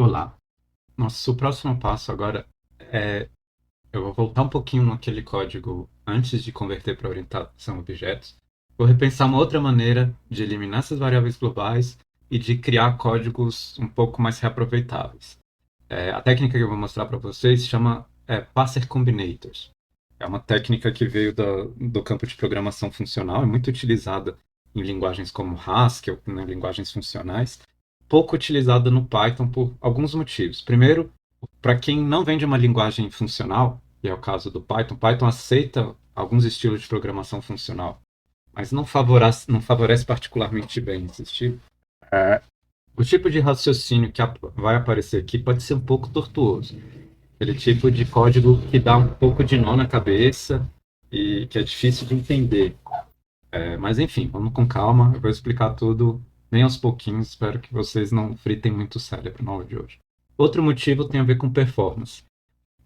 Olá. Nosso próximo passo agora é. Eu vou voltar um pouquinho naquele código antes de converter para orientação a objetos. Vou repensar uma outra maneira de eliminar essas variáveis globais e de criar códigos um pouco mais reaproveitáveis. A técnica que eu vou mostrar para vocês se chama Parser Combinators. É uma técnica que veio do campo de programação funcional, é muito utilizada em linguagens como Haskell, em linguagens funcionais, pouco utilizada no Python por alguns motivos. Primeiro, para quem não vem de uma linguagem funcional, e é o caso do Python, Python aceita alguns estilos de programação funcional, mas não favorece particularmente bem esse estilo. É, o tipo de raciocínio que vai aparecer aqui pode ser um pouco tortuoso. Aquele tipo de código que dá um pouco de nó na cabeça e que é difícil de entender. Mas enfim, vamos com calma, eu vou explicar tudo bem aos pouquinhos, espero que vocês não fritem muito o cérebro na aula de hoje. Outro motivo tem a ver com performance.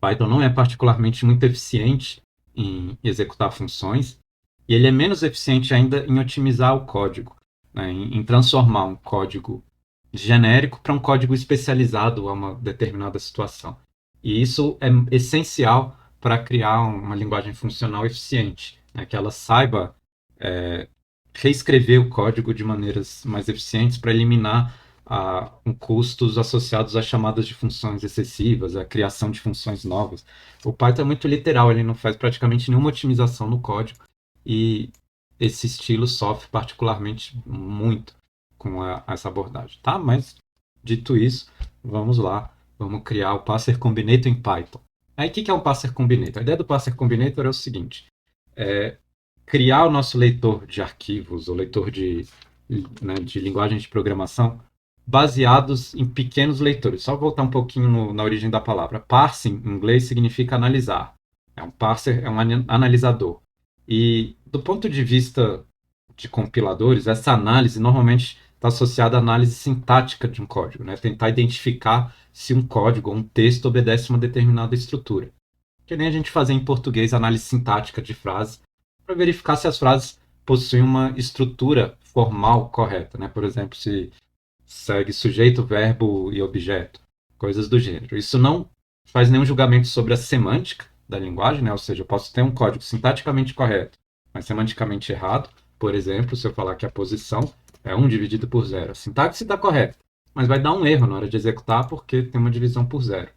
Python não é particularmente muito eficiente em executar funções, e ele é menos eficiente ainda em otimizar o código, né, em transformar um código genérico para um código especializado a uma determinada situação. E isso é essencial para criar uma linguagem funcional eficiente, né, que ela saiba reescrever o código de maneiras mais eficientes para eliminar custos associados a chamadas de funções excessivas, a criação de funções novas. O Python é muito literal, ele não faz praticamente nenhuma otimização no código e esse estilo sofre particularmente muito com essa abordagem, tá? Mas, dito isso, vamos lá, vamos criar o Parser Combinator em Python. Aí, o que é um Parser Combinator? A ideia do Parser Combinator é o seguinte, criar o nosso leitor de arquivos, ou leitor de linguagem de programação, baseados em pequenos leitores. Só voltar um pouquinho na origem da palavra. Parsing, em inglês, significa analisar. Um parser é um analisador. E, do ponto de vista de compiladores, essa análise normalmente está associada à análise sintática de um código, né? Tentar identificar se um código ou um texto obedece uma determinada estrutura. Que nem a gente fazer em português análise sintática de frases, para verificar se as frases possuem uma estrutura formal correta, né? Por exemplo, se segue sujeito, verbo e objeto, coisas do gênero. Isso não faz nenhum julgamento sobre a semântica da linguagem, né? Ou seja, eu posso ter um código sintaticamente correto, mas semanticamente errado. Por exemplo, se eu falar que a posição é 1 dividido por 0. A sintaxe está correta, mas vai dar um erro na hora de executar porque tem uma divisão por 0.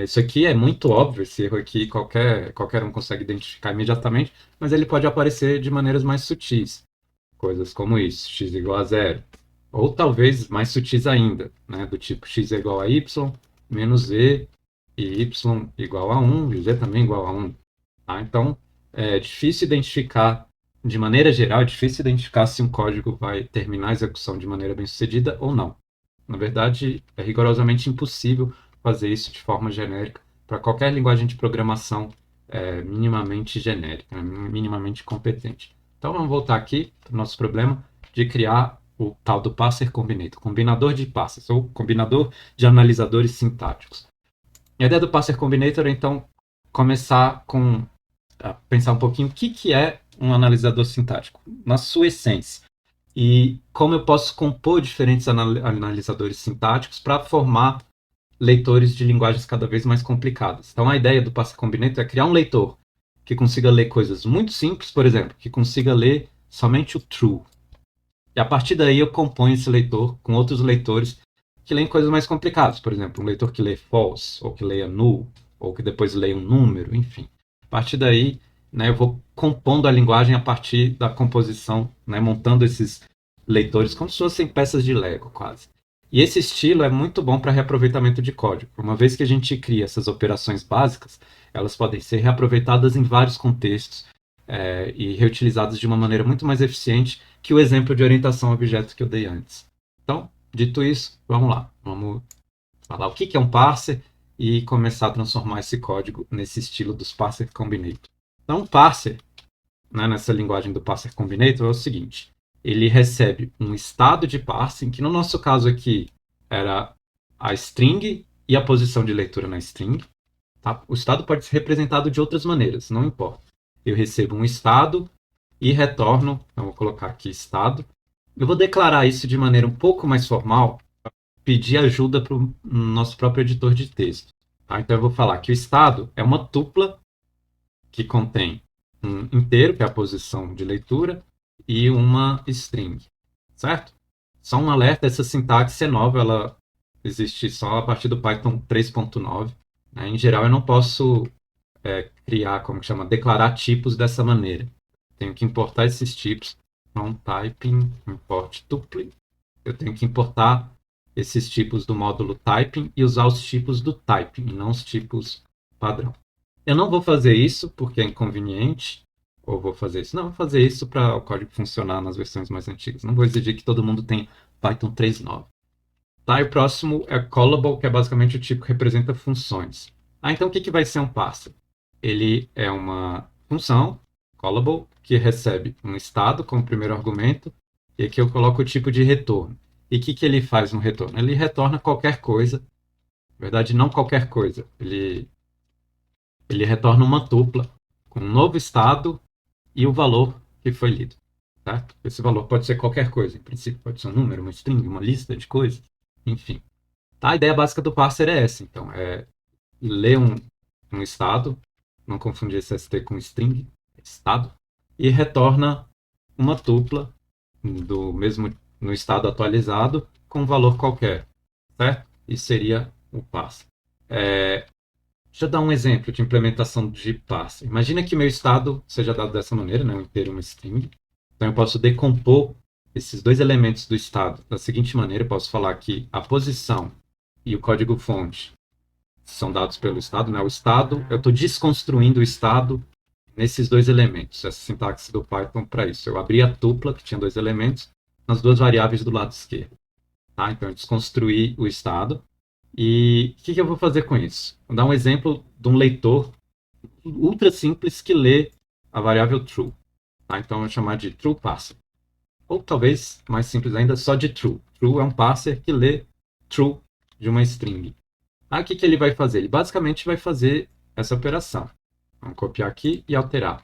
Isso aqui é muito óbvio, esse erro aqui qualquer um consegue identificar imediatamente, mas ele pode aparecer de maneiras mais sutis. Coisas como isso, x igual a 0. Ou talvez mais sutis ainda, né? Do tipo x é igual a y menos z e y igual a 1 e z também igual a 1. Tá? Então, é difícil identificar, de maneira geral, é difícil identificar se um código vai terminar a execução de maneira bem sucedida ou não. Na verdade, é rigorosamente impossível fazer isso de forma genérica para qualquer linguagem de programação minimamente genérica, né? Minimamente competente. Então, vamos voltar aqui para o nosso problema de criar o tal do Parser Combinator, combinador de parsers, ou combinador de analisadores sintáticos. A ideia do Parser Combinator é, então, começar a pensar um pouquinho o que é um analisador sintático, na sua essência, e como eu posso compor diferentes analisadores sintáticos para formar leitores de linguagens cada vez mais complicadas. Então, a ideia do Parser Combinator é criar um leitor que consiga ler coisas muito simples, por exemplo, que consiga ler somente o true. E a partir daí eu componho esse leitor com outros leitores que leem coisas mais complicadas. Por exemplo, um leitor que lê false, ou que leia null, ou que depois leia um número, enfim. A partir daí, né, eu vou compondo a linguagem a partir da composição, né, montando esses leitores como se fossem peças de Lego, quase. E esse estilo é muito bom para reaproveitamento de código. Uma vez que a gente cria essas operações básicas, elas podem ser reaproveitadas em vários contextos e reutilizadas de uma maneira muito mais eficiente que o exemplo de orientação a objetos que eu dei antes. Então, dito isso, vamos lá. Vamos falar o que é um parser e começar a transformar esse código nesse estilo dos parser combinator. Então, um parser, né, nessa linguagem do parser combinator, é o seguinte. Ele recebe um estado de parsing, que no nosso caso aqui era a string e a posição de leitura na string. Tá? O estado pode ser representado de outras maneiras, não importa. Eu recebo um estado e retorno, então vou colocar aqui estado. Eu vou declarar isso de maneira um pouco mais formal, pedir ajuda para o nosso próprio editor de texto. Tá? Então eu vou falar que o estado é uma tupla que contém um inteiro, que é a posição de leitura, e uma string, certo? Só um alerta, essa sintaxe é nova, ela existe só a partir do Python 3.9. Né? Em geral, eu não posso criar, como que chama, declarar tipos dessa maneira. Tenho que importar esses tipos. Então, typing, import tuple. Eu tenho que importar esses tipos do módulo typing e usar os tipos do typing, e não os tipos padrão. Eu não vou fazer isso porque é inconveniente, ou vou fazer isso. Não, vou fazer isso para o código funcionar nas versões mais antigas. Não vou exigir que todo mundo tenha Python 3.9. Tá, e o próximo é callable, que é basicamente o tipo que representa funções. Então o que vai ser um parser? Ele é uma função, callable, que recebe um estado como primeiro argumento, e aqui eu coloco o tipo de retorno. E o que ele faz no retorno? Ele retorna qualquer coisa, na verdade não qualquer coisa, ele retorna uma tupla com um novo estado e o valor que foi lido. Tá? Esse valor pode ser qualquer coisa, em princípio pode ser um número, uma string, uma lista de coisas, enfim. Tá? A ideia básica do parser é essa, então, é ler um estado, não confundir esse ST com string, estado, e retorna uma tupla do mesmo no estado atualizado com um valor qualquer, certo? Isso seria o parser. Deixa eu dar um exemplo de implementação de parser. Imagina que meu estado seja dado dessa maneira, né? Um inteiro, uma string. Então eu posso decompor esses dois elementos do estado da seguinte maneira. Eu posso falar que a posição e o código-fonte são dados pelo estado. Né? O estado, eu estou desconstruindo o estado nesses dois elementos. Essa sintaxe do Python para isso. Eu abri a tupla, que tinha dois elementos, nas duas variáveis do lado esquerdo. Tá? Então eu desconstruí o estado. E o que eu vou fazer com isso? Vou dar um exemplo de um leitor ultra simples que lê a variável true. Tá? Então eu vou chamar de true parser. Ou talvez mais simples ainda, só de true. True é um parser que lê true de uma string. Aí o que ele vai fazer? Ele basicamente vai fazer essa operação. Vamos copiar aqui e alterar.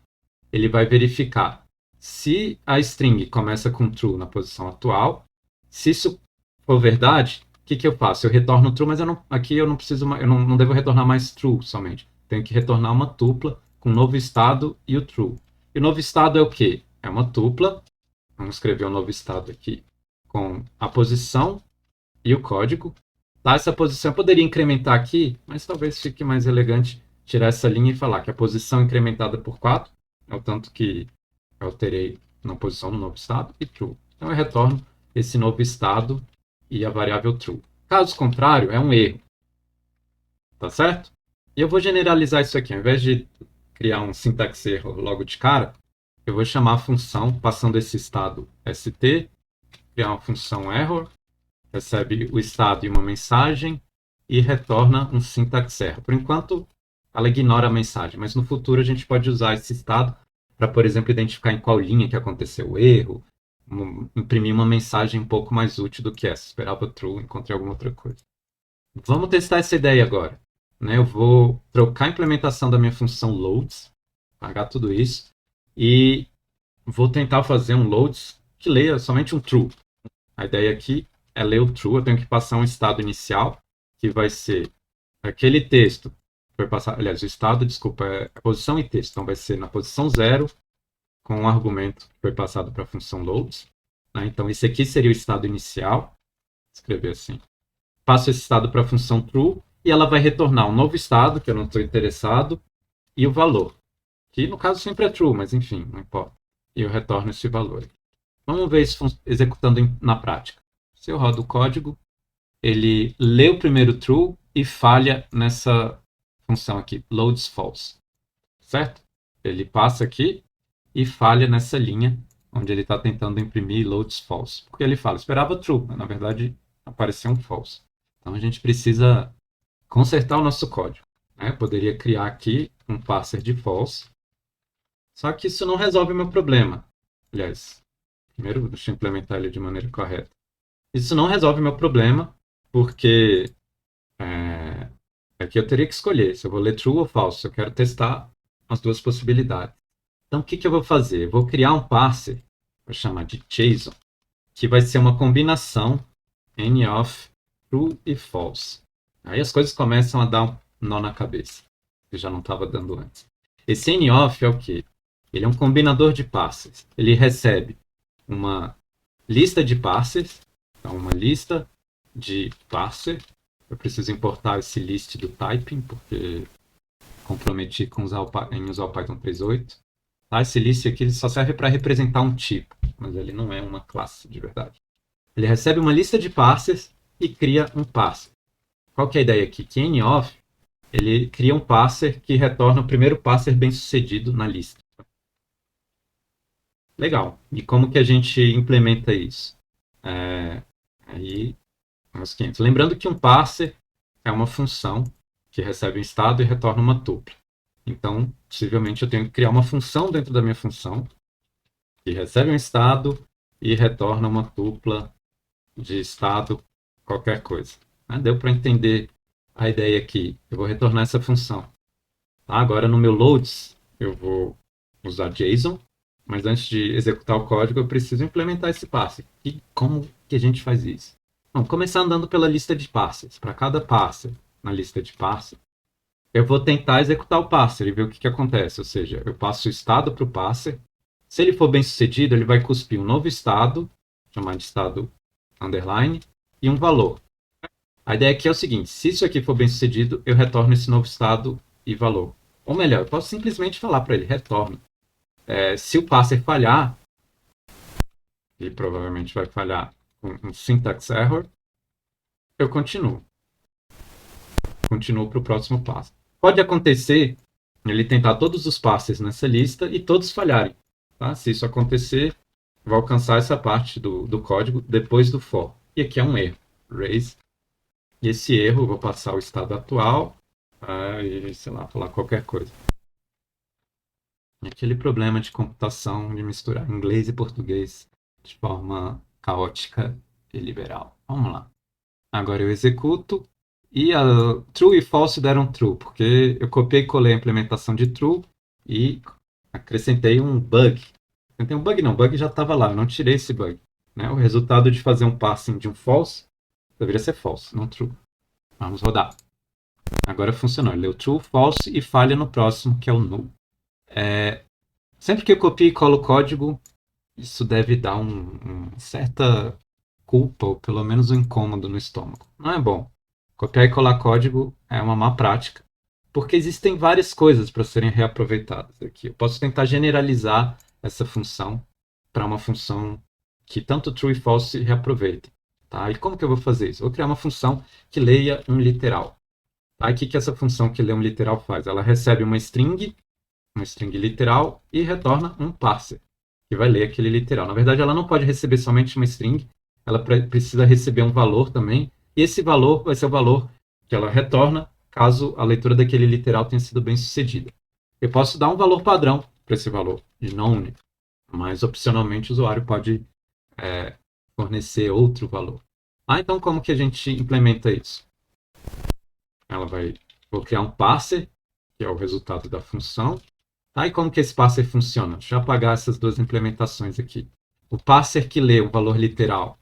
Ele vai verificar se a string começa com true na posição atual. Se isso for verdade, o que eu faço? Eu retorno true, mas aqui eu não preciso, eu não devo retornar mais true somente. Tenho que retornar uma tupla com o novo estado e o true. E o novo estado é o quê? É uma tupla. Vamos escrever o novo estado aqui com a posição e o código. Tá? Essa posição eu poderia incrementar aqui, mas talvez fique mais elegante tirar essa linha e falar que a posição incrementada por 4 é o tanto que eu alterei na posição no novo estado e true. Então eu retorno esse novo estado e a variável true. Caso contrário, é um erro. Tá certo? E eu vou generalizar isso aqui. Ao invés de criar um syntax erro logo de cara, eu vou chamar a função passando esse estado st, criar uma função error, recebe o estado e uma mensagem e retorna um syntax error. Por enquanto, ela ignora a mensagem, mas no futuro a gente pode usar esse estado para, por exemplo, identificar em qual linha que aconteceu o erro, imprimir uma mensagem um pouco mais útil do que essa. Esperava true, encontrei alguma outra coisa. Vamos testar essa ideia agora. Né? Eu vou trocar a implementação da minha função loads, apagar tudo isso, e vou tentar fazer um loads que leia somente um true. A ideia aqui é ler o true, eu tenho que passar um estado inicial, que vai ser aquele texto, foi passar, aliás, o estado, desculpa, é a posição e texto, então vai ser na posição 0, com um argumento que foi passado para a função loads. Né? Então, esse aqui seria o estado inicial. Vou escrever assim. Passo esse estado para a função true e ela vai retornar um novo estado, que eu não estou interessado, e o valor. Que no caso sempre é true, mas enfim, não importa. E eu retorno esse valor. Vamos ver isso executando na prática. Se eu rodo o código, ele lê o primeiro true e falha nessa função aqui, loads false. Certo? Ele passa aqui e falha nessa linha onde ele está tentando imprimir loads false. Porque ele fala, esperava true, mas na verdade apareceu um false. Então a gente precisa consertar o nosso código. Né? Eu poderia criar aqui um parser de false, só que isso não resolve o meu problema. Aliás, primeiro deixa eu implementar ele de maneira correta. Isso não resolve o meu problema, porque aqui eu teria que escolher se eu vou ler true ou false. Eu quero testar as duas possibilidades. Então, o que eu vou fazer? Eu vou criar um parser, vou chamar de JSON, que vai ser uma combinação N of true e false. Aí as coisas começam a dar um nó na cabeça, que já não estava dando antes. Esse N-off é o quê? Ele é um combinador de parsers. Ele recebe uma lista de parsers, então uma lista de parser. Eu preciso importar esse list do typing, porque comprometi com em usar o Python 3.8. Tá? Esse list aqui ele só serve para representar um tipo, mas ele não é uma classe de verdade. Ele recebe uma lista de parsers e cria um parser. Qual que é a ideia aqui? Que N-off, ele cria um parser que retorna o primeiro parser bem sucedido na lista. Legal. E como que a gente implementa isso? Aí, uns 500. Lembrando que um parser é uma função que recebe um estado e retorna uma tupla. Então, possivelmente eu tenho que criar uma função dentro da minha função que recebe um estado e retorna uma tupla de estado qualquer coisa. Deu para entender a ideia aqui. Eu vou retornar essa função. Tá? Agora no meu loads eu vou usar JSON, mas antes de executar o código eu preciso implementar esse parser. E como que a gente faz isso? Vamos começar andando pela lista de parsers. Para cada parser na lista de parser, eu vou tentar executar o parser e ver o que acontece. Ou seja, eu passo o estado para o parser. Se ele for bem sucedido, ele vai cuspir um novo estado, chamado de estado underline, e um valor. A ideia aqui é o seguinte: se isso aqui for bem sucedido, eu retorno esse novo estado e valor. Ou melhor, eu posso simplesmente falar para ele, retorna. Se o parser falhar, ele provavelmente vai falhar com um syntax error, eu continuo. Continuo para o próximo passo. Pode acontecer ele tentar todos os parsers nessa lista e todos falharem. Tá? Se isso acontecer, vai alcançar essa parte do código depois do for. E aqui é um erro. Raise. E esse erro, eu vou passar o estado atual e, sei lá, falar qualquer coisa. Aquele problema de computação, de misturar inglês e português de forma caótica e liberal. Vamos lá. Agora eu executo e a true e false deram true, porque eu copiei e colei a implementação de true e acrescentei um bug. Não tem um bug não, o bug já estava lá, eu não tirei esse bug. Né? O resultado de fazer um parsing de um false deveria ser false, não true. Vamos rodar. Agora funcionou, ele leu true, false e falha no próximo, que é o null. Sempre que eu copio e colo o código, isso deve dar uma certa culpa, ou pelo menos um incômodo no estômago. Não é bom. Copiar e colar código é uma má prática, porque existem várias coisas para serem reaproveitadas aqui. Eu posso tentar generalizar essa função para uma função que tanto true e false reaproveitem. Tá? E como que eu vou fazer isso? Eu vou criar uma função que leia um literal. Tá? E o que essa função que lê um literal faz? Ela recebe uma string literal e retorna um parser, que vai ler aquele literal. Na verdade, ela não pode receber somente uma string, ela precisa receber um valor também, e esse valor vai ser o valor que ela retorna caso a leitura daquele literal tenha sido bem sucedida. Eu posso dar um valor padrão para esse valor, de none, mas opcionalmente o usuário pode fornecer outro valor. Então como que a gente implementa isso? Vou criar um parser, que é o resultado da função. E como que esse parser funciona? Deixa eu apagar essas duas implementações aqui. O parser que lê um valor literal.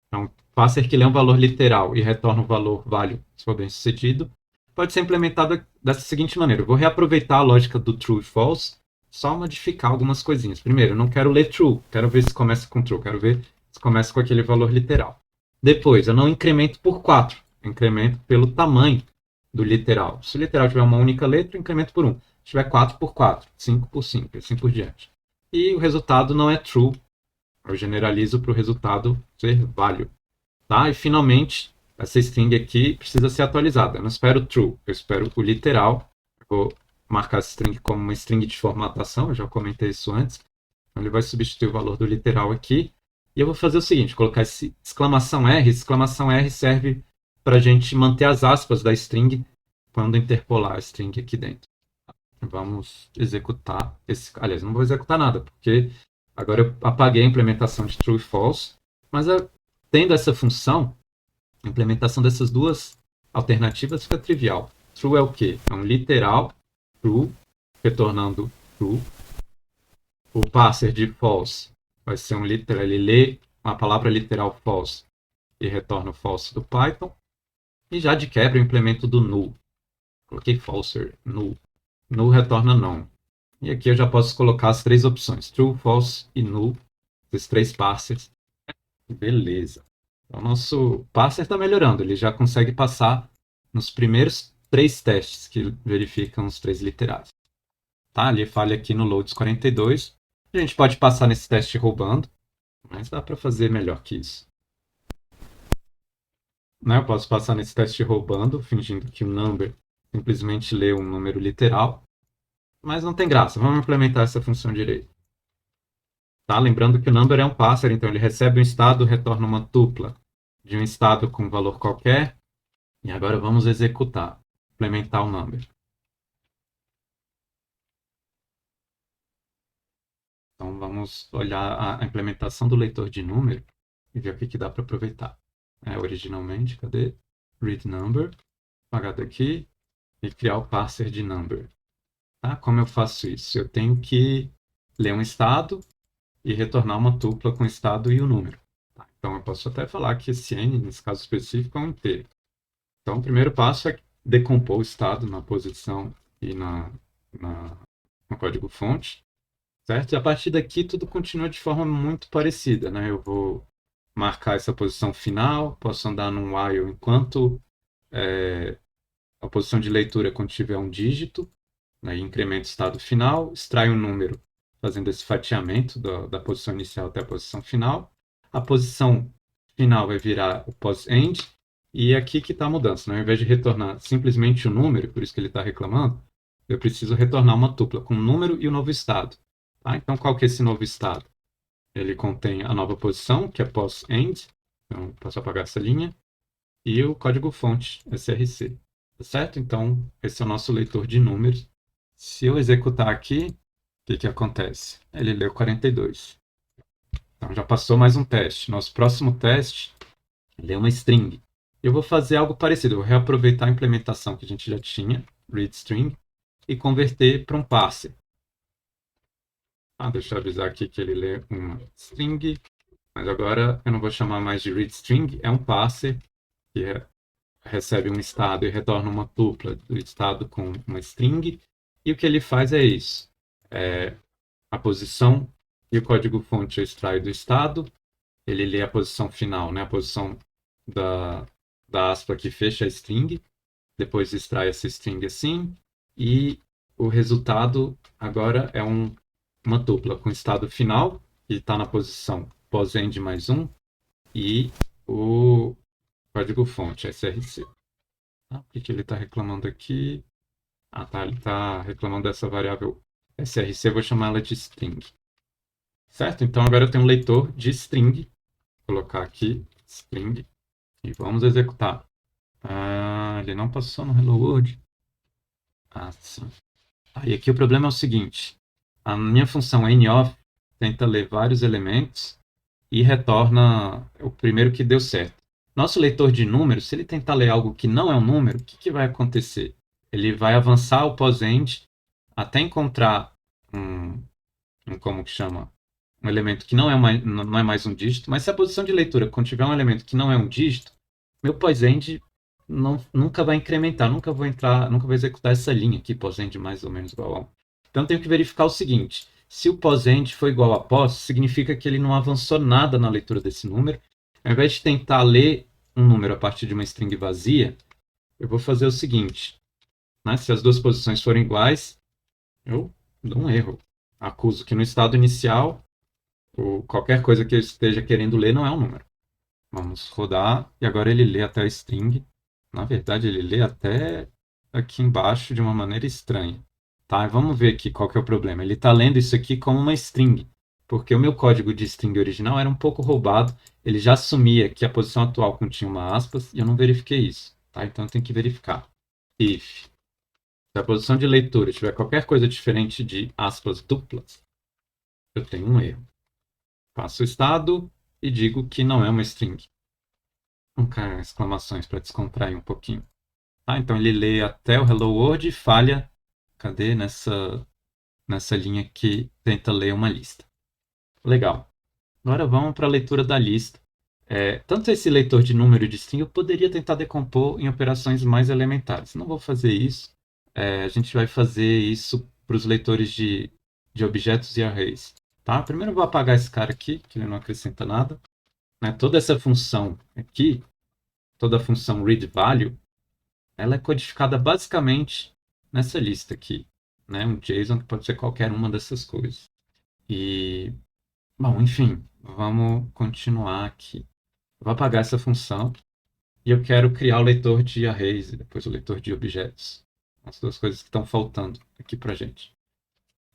Então, parser que lê um valor literal e retorna um valor value, se for bem sucedido, pode ser implementado dessa seguinte maneira. Eu vou reaproveitar a lógica do true e false, só modificar algumas coisinhas. Primeiro, eu não quero ler true, quero ver se começa com true, quero ver se começa com aquele valor literal. Depois, eu não incremento por 4, eu incremento pelo tamanho do literal. Se o literal tiver uma única letra, eu incremento por 1. Se tiver 4 por 4, 5 por 5, e assim por diante. E o resultado não é true. Eu generalizo para o resultado ser value. Tá? E finalmente, essa string aqui precisa ser atualizada. Eu não espero true, eu espero o literal. Eu vou marcar essa string como uma string de formatação, eu já comentei isso antes. Então ele vai substituir o valor do literal aqui. E eu vou fazer o seguinte, colocar esse exclamação R serve para a gente manter as aspas da string quando interpolar a string aqui dentro. Vamos executar esse... Aliás, não vou executar nada, porque agora eu apaguei a implementação de true e false, mas tendo essa função, a implementação dessas duas alternativas fica trivial. True é o quê? É um literal true, retornando true. O parser de false vai ser um literal, ele lê a palavra literal false e retorno false do Python. E já de quebra eu implemento do null. Coloquei false, null. Null retorna não. E aqui eu já posso colocar as três opções, true, false e null, esses três parsers. Beleza. Então, o nosso parser está melhorando, ele já consegue passar nos primeiros três testes que verificam os três literais. Tá? Ali falha aqui no loads 42. A gente pode passar nesse teste roubando, mas dá para fazer melhor que isso. Né? Eu posso passar nesse teste roubando, fingindo que o number simplesmente lê um número literal, mas não tem graça. Vamos implementar essa função direito. Tá? Lembrando que o number é um parser, então ele recebe um estado, retorna uma tupla de um estado com valor qualquer. E agora vamos executar, implementar o number. Então vamos olhar a implementação do leitor de número e ver o que dá para aproveitar. Originalmente, cadê? Read number, apagar daqui e criar o parser de number. Tá? Como eu faço isso? Eu tenho que ler um estado e retornar uma tupla com o estado e o número. Tá? Então eu posso até falar que esse n, nesse caso específico, é um inteiro. Então o primeiro passo é decompor o estado na posição e no código-fonte. Certo? E a partir daqui tudo continua de forma muito parecida, né? Eu vou marcar essa posição final, posso andar num while enquanto a posição de leitura contiver um dígito, né? Incremento o estado final, extrai um número fazendo esse fatiamento da posição inicial até a posição final. A posição final vai virar o pos-end, e é aqui que está a mudança, né? Ao invés de retornar simplesmente o número, por isso que ele está reclamando, eu preciso retornar uma tupla com o número e o novo estado. Tá? Então, qual que é esse novo estado? Ele contém a nova posição, que é pos-end, então posso apagar essa linha, e o código-fonte, src. Tá certo? Então, esse é o nosso leitor de números. Se eu executar aqui, o que acontece? Ele leu 42. Então, já passou mais um teste. Nosso próximo teste, lê uma string. Eu vou fazer algo parecido, eu vou reaproveitar a implementação que a gente já tinha, readString, e converter para um parser. Deixa eu avisar aqui que ele lê uma string, mas agora eu não vou chamar mais de readString, é um parser que recebe um estado e retorna uma tupla do estado com uma string, e o que ele faz é isso. A posição e o código-fonte eu extraio do estado, ele lê a posição final, né, a posição da aspa que fecha a string, depois extrai essa string assim, e o resultado agora é uma tupla com estado final, que está na posição pos-end mais 1, e o código-fonte, src. O que ele está reclamando aqui? Ele está reclamando dessa variável src, eu vou chamar ela de string. Certo? Então agora eu tenho um leitor de string. Vou colocar aqui string e vamos executar. Ele não passou no Hello World. Sim. E aqui o problema é o seguinte. A minha função NOF tenta ler vários elementos e retorna o primeiro que deu certo. Nosso leitor de números, se ele tentar ler algo que não é um número, o que vai acontecer? Ele vai avançar o pos-end até encontrar como que chama? Um elemento que não é mais um dígito, mas se a posição de leitura contiver um elemento que não é um dígito, meu pos-end nunca vai incrementar, nunca vou executar essa linha aqui, pos-end mais ou menos igual a 1. Então, eu tenho que verificar o seguinte, se o pos-end for igual a pos, significa que ele não avançou nada na leitura desse número. Ao invés de tentar ler um número a partir de uma string vazia, eu vou fazer o seguinte, né? Se as duas posições forem iguais, eu dou um erro. Acuso que no estado inicial, qualquer coisa que eu esteja querendo ler não é um número. Vamos rodar, e agora ele lê até a string. Na verdade, ele lê até aqui embaixo de uma maneira estranha. Tá, vamos ver aqui qual que é o problema. Ele está lendo isso aqui como uma string, porque o meu código de string original era um pouco roubado. Ele já assumia que a posição atual continha uma aspas, e eu não verifiquei isso. Tá? Então, eu tenho que verificar. If se a posição de leitura tiver qualquer coisa diferente de aspas duplas, eu tenho um erro. Faço o estado e digo que não é uma string. Exclamações para descontrair um pouquinho. Então ele lê até o Hello World e falha. Cadê? Nessa linha que tenta ler uma lista. Legal. Agora vamos para a leitura da lista. Tanto esse leitor de número de string eu poderia tentar decompor em operações mais elementares. Não vou fazer isso. A gente vai fazer isso para os leitores de objetos e arrays. Tá? Primeiro eu vou apagar esse cara aqui, que ele não acrescenta nada. Né? Toda essa função aqui, toda a função readValue, ela é codificada basicamente nessa lista aqui. Né? Um JSON que pode ser qualquer uma dessas coisas. E, bom, enfim, vamos continuar aqui. Vou apagar essa função e eu quero criar o leitor de arrays e depois o leitor de objetos. As duas coisas que estão faltando aqui para a gente.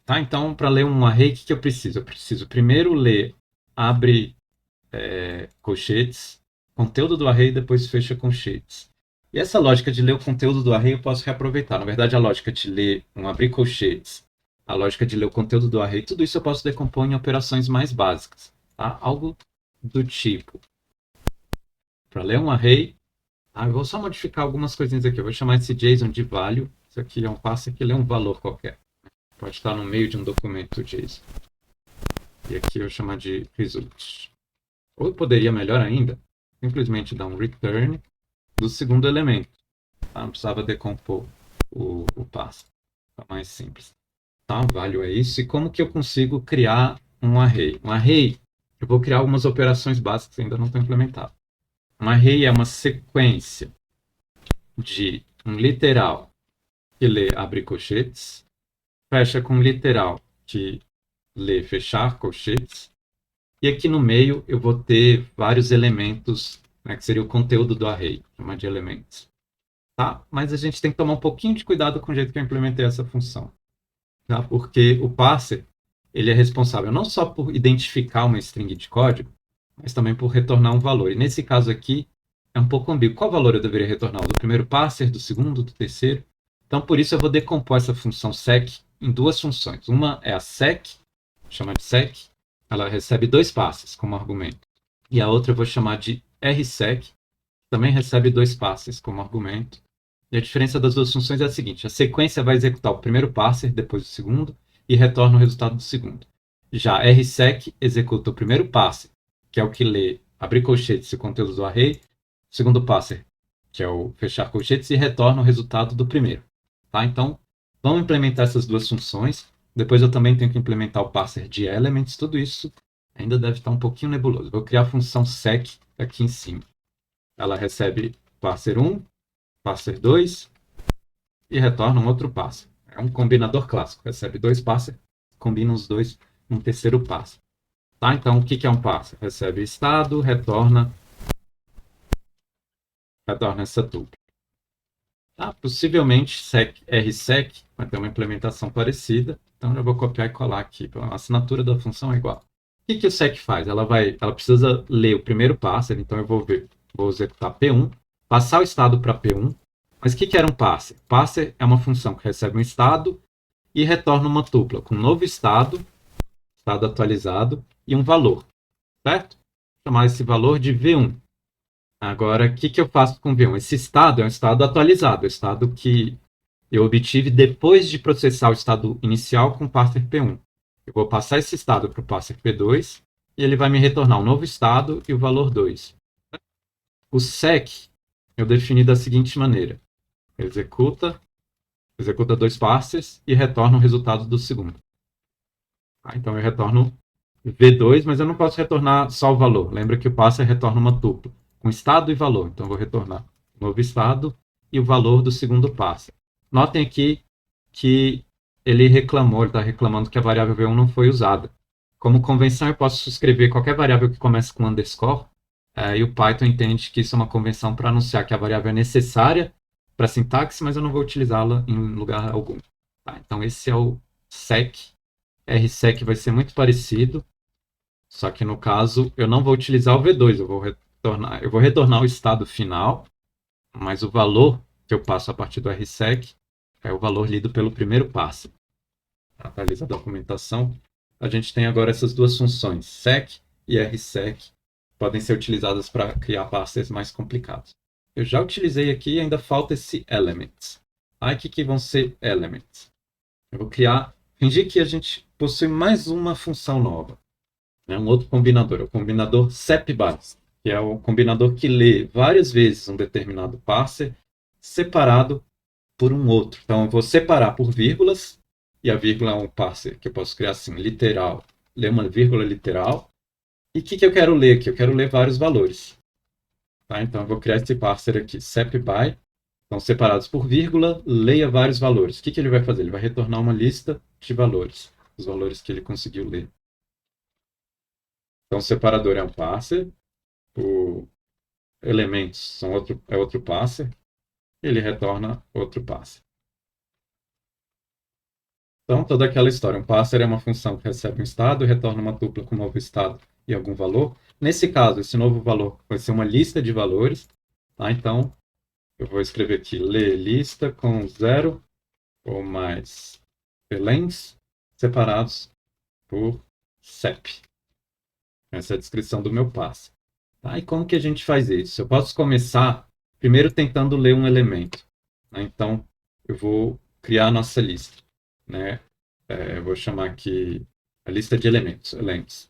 Tá? Então, para ler um array, o que eu preciso? Eu preciso primeiro ler, abre colchetes, conteúdo do array e depois fecha colchetes. E essa lógica de ler o conteúdo do array eu posso reaproveitar. Na verdade, a lógica de ler um abrir colchetes, a lógica de ler o conteúdo do array, tudo isso eu posso decompor em operações mais básicas. Tá? Algo do tipo, para ler um array, eu vou só modificar algumas coisinhas aqui. Eu vou chamar esse JSON de value. Isso aqui é um passo que lê um valor qualquer. Pode estar no meio de um documento JSON. E aqui eu vou chamar de result. Ou eu poderia, melhor ainda, simplesmente dar um return do segundo elemento. Tá? Não precisava decompor o passo. Tá mais simples. Tá? Value é isso. E como que eu consigo criar um array? Um array, eu vou criar algumas operações básicas que ainda não estão implementadas. Um array é uma sequência de um literal que lê abrir colchetes, fecha com um literal que lê fechar colchetes, e aqui no meio eu vou ter vários elementos, né, que seria o conteúdo do array, chamar de elementos. Tá? Mas a gente tem que tomar um pouquinho de cuidado com o jeito que eu implementei essa função. Tá? Porque o parser ele é responsável não só por identificar uma string de código, mas também por retornar um valor. E nesse caso aqui, é um pouco ambíguo. Qual valor eu deveria retornar? O do primeiro parser, do segundo, do terceiro? Então, por isso, eu vou decompor essa função sec em duas funções. Uma é a sec, chama de sec, ela recebe dois passes como argumento. E a outra eu vou chamar de rsec, também recebe dois passes como argumento. E a diferença das duas funções é a seguinte: a sequência vai executar o primeiro parser, depois o segundo, e retorna o resultado do segundo. Já rsec executa o primeiro parser, que é o que lê abrir colchetes e o conteúdo do array, o segundo parser, que é o fechar colchetes, e retorna o resultado do primeiro. Tá? Então, vamos implementar essas duas funções. Depois eu também tenho que implementar o parser de elements. Tudo isso ainda deve estar um pouquinho nebuloso. Vou criar a função sec aqui em cima. Ela recebe parser 1, parser 2 e retorna um outro parser. É um combinador clássico. Recebe dois parser, combina os dois num terceiro parser. Tá? Então, o que é um parser? Recebe estado, retorna essa tuple. Tá? Possivelmente rsec vai ter uma implementação parecida. Então, eu vou copiar e colar aqui. A assinatura da função é igual. O que o sec faz? Ela precisa ler o primeiro parser. Então, eu vou executar P1, passar o estado para P1. Mas o que era um parser? Parser é uma função que recebe um estado e retorna uma tupla com um novo estado atualizado, e um valor, certo? Vou chamar esse valor de V1. Agora, o que eu faço com V1? Esse estado é um estado atualizado, o estado que eu obtive depois de processar o estado inicial com o parser P1. Eu vou passar esse estado para o parser P2 e ele vai me retornar um novo estado e o valor 2. O sec eu defini da seguinte maneira: executa dois parsers e retorna o resultado do segundo. Então eu retorno V2, mas eu não posso retornar só o valor. Lembra que o parser retorna uma tupla, com estado e valor. Então eu vou retornar o novo estado e o valor do segundo parser. Notem aqui que ele está reclamando que a variável V1 não foi usada. Como convenção, eu posso escrever qualquer variável que comece com underscore, e o Python entende que isso é uma convenção para anunciar que a variável é necessária para a sintaxe, mas eu não vou utilizá-la em lugar algum. Tá? Então esse é o sec. rsec vai ser muito parecido, só que no caso eu não vou utilizar o V2, eu vou retornar o estado final, mas o valor que eu passo a partir do rsec é o valor lido pelo primeiro parser. Atualiza a documentação. A gente tem agora essas duas funções, sec e rsec, podem ser utilizadas para criar parsers mais complicados. Eu já utilizei aqui e ainda falta esse elements. O que vão ser elements? Eu vou fingir que a gente possui mais uma função nova. Um outro combinador, o combinador sepBase. que é o combinador que lê várias vezes um determinado parser separado por um outro. Então, eu vou separar por vírgulas, e a vírgula é um parser que eu posso criar assim, literal, ler uma vírgula literal. E o que eu quero ler aqui? Eu quero ler vários valores. Tá? Então, eu vou criar esse parser aqui, sepby, então, separados por vírgula, leia vários valores. O que ele vai fazer? Ele vai retornar uma lista de valores, os valores que ele conseguiu ler. Então, o separador é um parser, o elementos é outro parser, ele retorna outro parser. Então, toda aquela história. Um parser é uma função que recebe um estado e retorna uma tupla com um novo estado e algum valor. Nesse caso, esse novo valor vai ser uma lista de valores. Tá? Então, eu vou escrever aqui, ler lista com 0 ou mais elens separados por sep. Essa é a descrição do meu parser. Tá? E como que a gente faz isso? Eu posso começar primeiro tentando ler um elemento. Né? Então, eu vou criar a nossa lista. Né? Eu vou chamar aqui a lista de elementos, elements.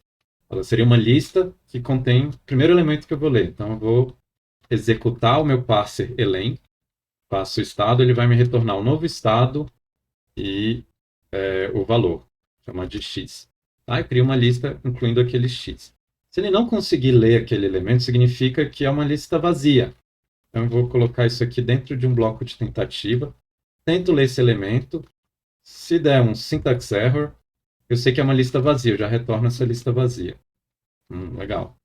Ela seria uma lista que contém o primeiro elemento que eu vou ler. Então, eu vou executar o meu parser elen, passo o estado, ele vai me retornar um novo estado e o valor, chamar de x. Tá? Eu crio uma lista incluindo aquele x. Se ele não conseguir ler aquele elemento, significa que é uma lista vazia. Então, eu vou colocar isso aqui dentro de um bloco de tentativa. Tento ler esse elemento. Se der um syntax error, eu sei que é uma lista vazia. Eu já retorno essa lista vazia. Legal.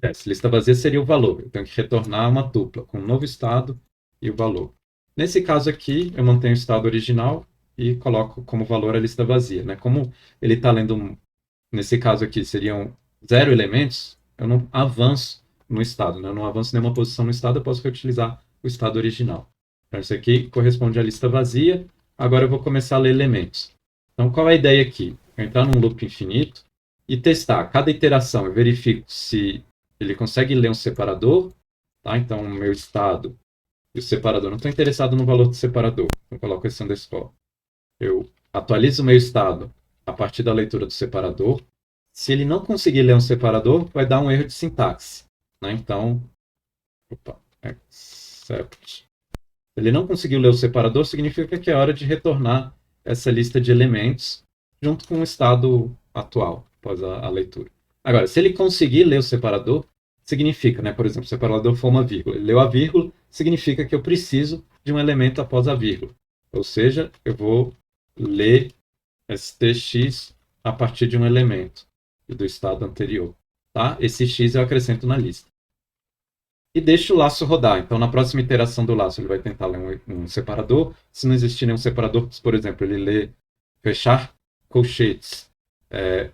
Essa lista vazia seria o valor. Eu tenho que retornar uma tupla com um novo estado e o valor. Nesse caso aqui, eu mantenho o estado original e coloco como valor a lista vazia. Né? Como ele está lendo, nesse caso aqui, seriam 0 elementos, eu não avanço no estado. Né? Eu não avanço nenhuma posição no estado, eu posso reutilizar o estado original. Então, isso aqui corresponde à lista vazia. Agora eu vou começar a ler elementos. Então, qual é a ideia aqui? Eu entrar num loop infinito e testar. Cada iteração eu verifico se ele consegue ler um separador. Tá? Então, o meu estado e o separador. Não estou interessado no valor do separador. Eu coloco esse underscore. Eu atualizo o meu estado a partir da leitura do separador. Se ele não conseguir ler um separador, vai dar um erro de sintaxe. Né? Então, except. Se ele não conseguiu ler o separador, significa que é hora de retornar essa lista de elementos junto com o estado atual, após a leitura. Agora, se ele conseguir ler o separador, significa, né, por exemplo, se o separador for uma vírgula, ele leu a vírgula, significa que eu preciso de um elemento após a vírgula. Ou seja, eu vou ler stx a partir de um elemento do estado anterior. Tá? Esse x eu acrescento na lista. E deixo o laço rodar. Então, na próxima iteração do laço, ele vai tentar ler um separador. Se não existir nenhum separador, por exemplo, ele lê fechar colchetes,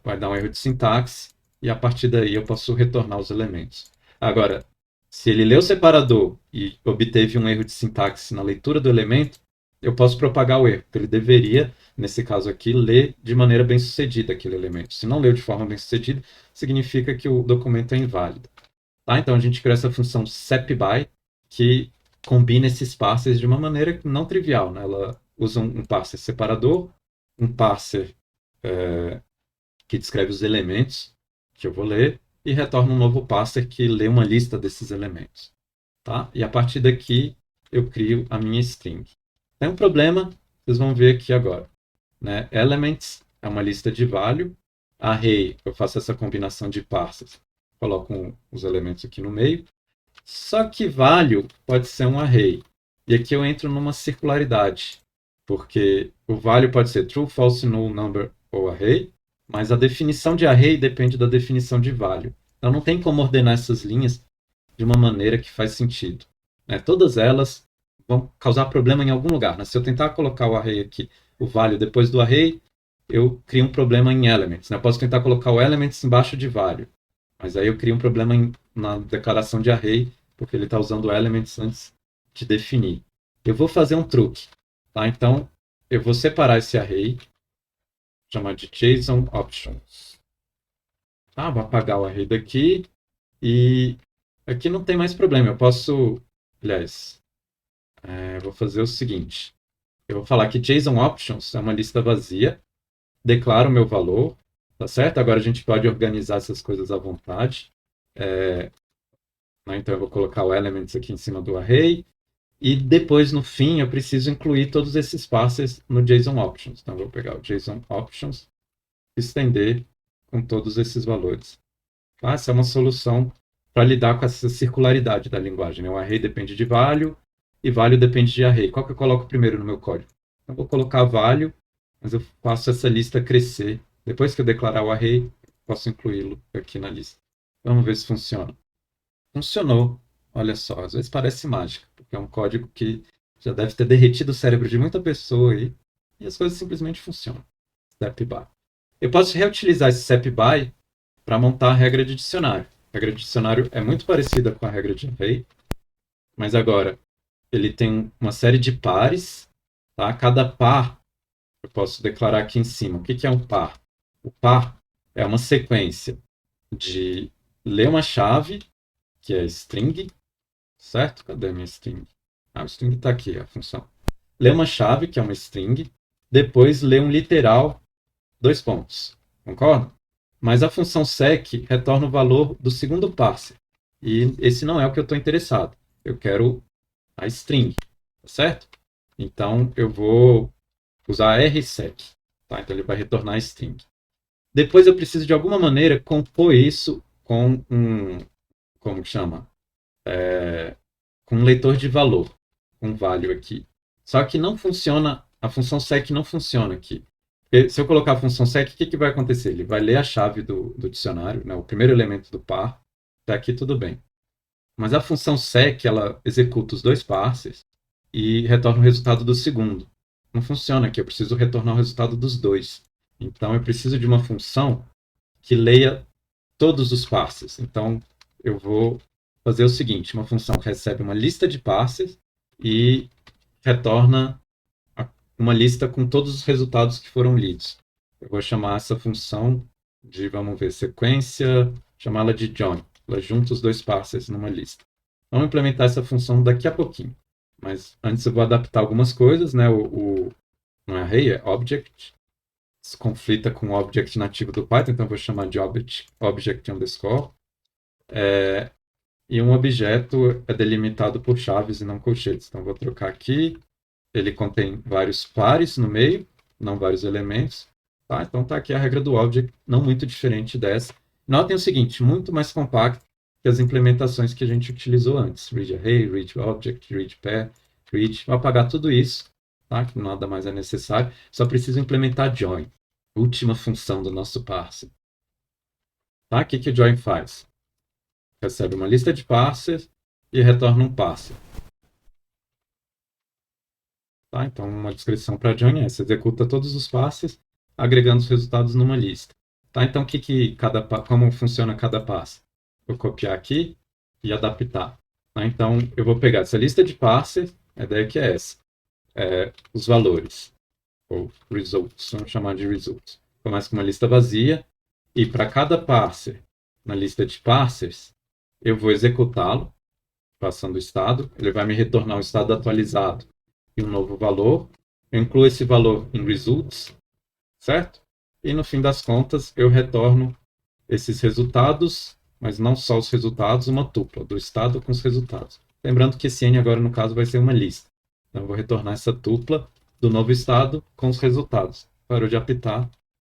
vai dar um erro de sintaxe, e a partir daí eu posso retornar os elementos. Agora, se ele leu o separador e obteve um erro de sintaxe na leitura do elemento, eu posso propagar o erro, porque ele deveria, nesse caso aqui, ler de maneira bem sucedida aquele elemento. Se não leu de forma bem sucedida, significa que o documento é inválido. Tá? Então, a gente criou essa função sepby, que combina esses parsers de uma maneira não trivial. Né? Ela usa um parser separador, um parser que descreve os elementos que eu vou ler, e retorna um novo parser que lê uma lista desses elementos. Tá? E a partir daqui, eu crio a minha string. Tem um problema, vocês vão ver aqui agora. Né? Elements é uma lista de value. Array, eu faço essa combinação de parsers. Coloco os elementos aqui no meio. Só que value pode ser um array. E aqui eu entro numa circularidade. Porque o value pode ser true, false, null, number ou array. Mas a definição de array depende da definição de value. Então não tem como ordenar essas linhas de uma maneira que faz sentido. Né? Todas elas vão causar problema em algum lugar. Né? Se eu tentar colocar o array aqui, o value depois do array, eu crio um problema em elements. Né? Eu posso tentar colocar o elements embaixo de value. Mas aí eu crio um problema na declaração de array, porque ele está usando elements antes de definir. Eu vou fazer um truque. Tá? Então, eu vou separar esse array, chamar de JSON options. Tá? Vou apagar o array daqui. E aqui não tem mais problema. Eu posso... Aliás, vou fazer o seguinte. Eu vou falar que JSON options é uma lista vazia. Declaro o meu valor. Tá certo? Agora a gente pode organizar essas coisas à vontade. né? Então eu vou colocar o elements aqui em cima do array, e depois no fim eu preciso incluir todos esses parsers no JSON Options. Então eu vou pegar o JSON Options, estender com todos esses valores. Tá? Essa é uma solução para lidar com essa circularidade da linguagem, né? O array depende de value e value depende de array. Qual que eu coloco primeiro no meu código? Eu vou colocar value, mas eu faço essa lista crescer. Depois que eu declarar o array, posso incluí-lo aqui na lista. Vamos ver se funciona. Funcionou. Olha só, às vezes parece mágica, porque é um código que já deve ter derretido o cérebro de muita pessoa aí, e as coisas simplesmente funcionam. Step by. Eu posso reutilizar esse step by para montar a regra de dicionário. A regra de dicionário é muito parecida com a regra de array, mas agora ele tem uma série de pares. Tá? Cada par eu posso declarar aqui em cima. O que é um par? O par é uma sequência de ler uma chave, que é string, certo? Cadê a minha string? Ah, o string está aqui, a função. Ler uma chave, que é uma string, depois ler um literal, dois pontos. Concorda? Mas a função sec retorna o valor do segundo parser. E esse não é o que eu estou interessado. Eu quero a string, tá certo? Então, eu vou usar rsec. Tá? Então, ele vai retornar a string. Depois, eu preciso, de alguma maneira, compor isso com um... Como que chama? Com um leitor de valor. Um value aqui. Só que não funciona... A função sec não funciona aqui. Porque se eu colocar a função sec, o que vai acontecer? Ele vai ler a chave do dicionário, né, o primeiro elemento do par. Até aqui tudo bem. Mas a função sec, ela executa os dois parsers e retorna o resultado do segundo. Não funciona aqui, eu preciso retornar o resultado dos dois. Então, eu preciso de uma função que leia todos os parsers. Então, eu vou fazer o seguinte, uma função que recebe uma lista de parsers e retorna uma lista com todos os resultados que foram lidos. Eu vou chamar essa função de, vamos ver, sequência, chamá-la de join. Ela junta os dois parsers numa lista. Vamos implementar essa função daqui a pouquinho. Mas antes eu vou adaptar algumas coisas, né? Não é array, é object. Isso conflita com o object nativo do Python, então eu vou chamar de object underscore. E um objeto é delimitado por chaves e não colchetes. Então eu vou trocar aqui. Ele contém vários pares no meio, não vários elementos. Tá? Então está aqui a regra do object, não muito diferente dessa. Notem o seguinte, muito mais compacto que as implementações que a gente utilizou antes. Read array, read object, read pair, read. Vou apagar tudo isso, tá? Que nada mais é necessário. Só preciso implementar join, última função do nosso parser. Tá? O que o join faz? Recebe uma lista de parsers e retorna um parser. Tá? Então, uma descrição para join é essa. Executa todos os passes, agregando os resultados numa lista. Tá? Então, como funciona cada passo? Vou copiar aqui e adaptar. Tá? Então, eu vou pegar essa lista de passes, a ideia que é essa. Os valores, ou results, vamos chamar de results. Começa com uma lista vazia, e para cada parser na lista de parsers, eu vou executá-lo, passando o estado. Ele vai me retornar um estado atualizado e um novo valor. Eu incluo esse valor em results, certo? E no fim das contas eu retorno esses resultados, mas não só os resultados, uma tupla do estado com os resultados. Lembrando que esse n agora no caso vai ser uma lista. Então eu vou retornar essa tupla do novo estado com os resultados. Parou de apitar,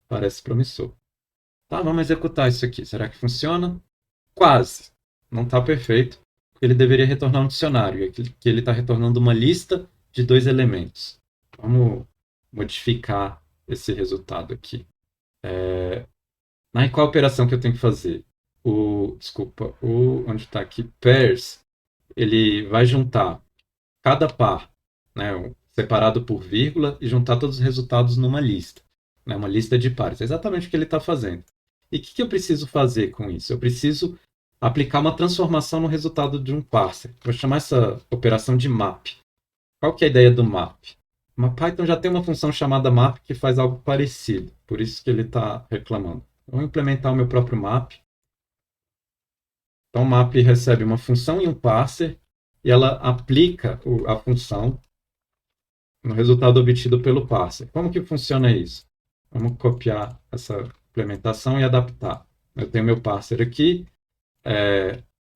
parece promissor. Tá, vamos executar isso aqui. Será que funciona? Quase. Não está perfeito, porque ele deveria retornar um dicionário, e aqui ele está retornando uma lista de dois elementos. Vamos modificar esse resultado aqui. Qual operação que eu tenho que fazer? Onde está aqui? Pairs, ele vai juntar cada par, né, separado por vírgula, e juntar todos os resultados numa lista. Né, uma lista de pares. É exatamente o que ele está fazendo. E o que eu preciso fazer com isso? Eu preciso aplicar uma transformação no resultado de um parser. Vou chamar essa operação de map. Qual que é a ideia do map? O Python já tem uma função chamada map que faz algo parecido. Por isso que ele está reclamando. Vou implementar o meu próprio map. Então, o map recebe uma função e um parser, e ela aplica a função no resultado obtido pelo parser. Como que funciona isso? Vamos copiar essa implementação e adaptar. Eu tenho meu parser aqui,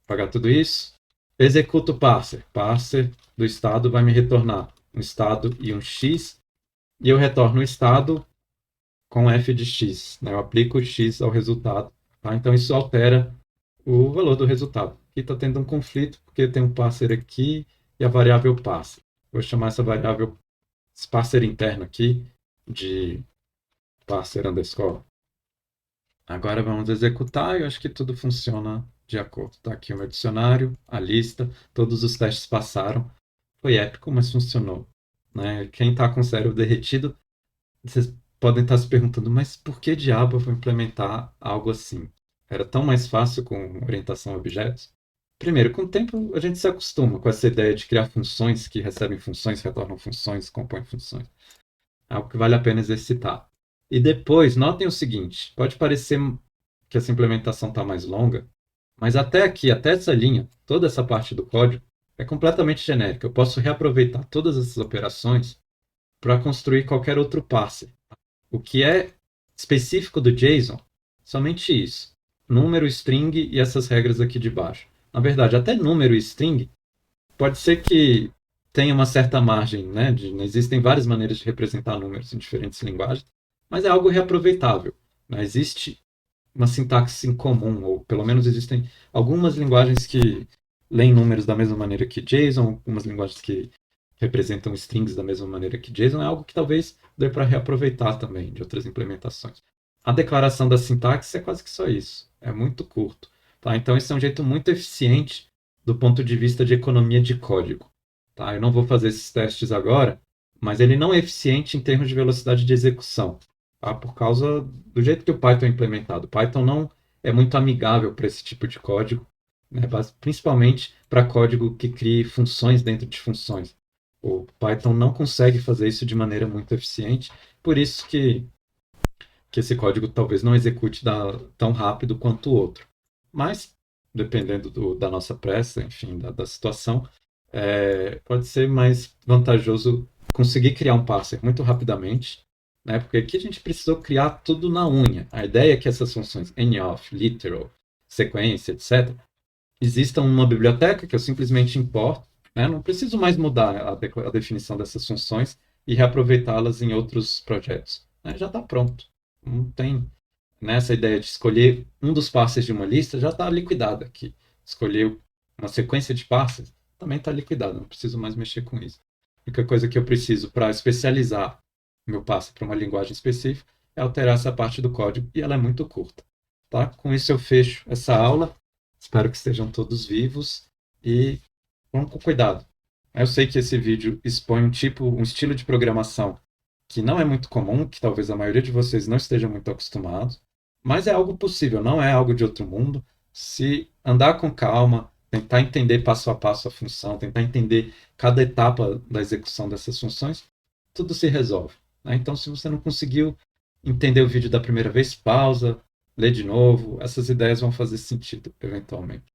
pagar tudo isso, executo o parser. Parser do estado vai me retornar um estado e um x, e eu retorno o estado com f de x. Né? Eu aplico x ao resultado. Tá? Então isso altera o valor do resultado. Aqui está tendo um conflito, porque tem um parser aqui e a variável parser. Vou chamar essa variável, esse parser interno aqui, de parser underscore. Agora vamos executar e eu acho que tudo funciona de acordo. Está aqui o meu dicionário, a lista, todos os testes passaram. Foi épico, mas funcionou. Né? Quem está com o cérebro derretido, vocês podem estar se perguntando, mas por que diabo eu vou implementar algo assim? Era tão mais fácil com orientação a objetos? Primeiro, com o tempo a gente se acostuma com essa ideia de criar funções que recebem funções, retornam funções, compõem funções. É algo que vale a pena exercitar. E depois, notem o seguinte, pode parecer que essa implementação está mais longa, mas até aqui, até essa linha, toda essa parte do código é completamente genérica. Eu posso reaproveitar todas essas operações para construir qualquer outro parser. O que é específico do JSON, somente isso. Número, string e essas regras aqui de baixo. Na verdade, até número e string pode ser que tenha uma certa margem, né? Existem várias maneiras de representar números em diferentes linguagens, mas é algo reaproveitável. Né? Existe uma sintaxe em comum, ou pelo menos existem algumas linguagens que leem números da mesma maneira que JSON, algumas linguagens que representam strings da mesma maneira que JSON, é algo que talvez dê para reaproveitar também de outras implementações. A declaração da sintaxe é quase que só isso, é muito curto. Tá? Então, esse é um jeito muito eficiente do ponto de vista de economia de código. Tá? Eu não vou fazer esses testes agora, mas ele não é eficiente em termos de velocidade de execução, tá? Por causa do jeito que o Python é implementado. O Python não é muito amigável para esse tipo de código, né? Principalmente para código que crie funções dentro de funções. O Python não consegue fazer isso de maneira muito eficiente, por isso que esse código talvez não execute tão rápido quanto o outro. Mas, dependendo da nossa pressa, enfim, da situação, pode ser mais vantajoso conseguir criar um parser muito rapidamente, né? Porque aqui a gente precisou criar tudo na unha. A ideia é que essas funções endoff, literal, sequência, etc., existam numa biblioteca que eu simplesmente importo, né? Não preciso mais mudar a definição dessas funções e reaproveitá-las em outros projetos. Né? Já está pronto. Não tem nessa ideia de escolher um dos parsers de uma lista, já está liquidado aqui. Escolher uma sequência de parsers também está liquidado, não preciso mais mexer com isso. A única coisa que eu preciso para especializar meu parser para uma linguagem específica é alterar essa parte do código e ela é muito curta. Tá? Com isso eu fecho essa aula. Espero que estejam todos vivos e vamos com cuidado. Eu sei que esse vídeo expõe um estilo de programação que não é muito comum, que talvez a maioria de vocês não esteja muito acostumados, mas é algo possível, não é algo de outro mundo. Se andar com calma, tentar entender passo a passo a função, tentar entender cada etapa da execução dessas funções, tudo se resolve. Né? Então, se você não conseguiu entender o vídeo da primeira vez, pausa, lê de novo, essas ideias vão fazer sentido, eventualmente.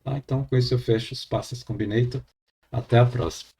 Tá? Então, com isso eu fecho os Parsers Combinator. Até a próxima.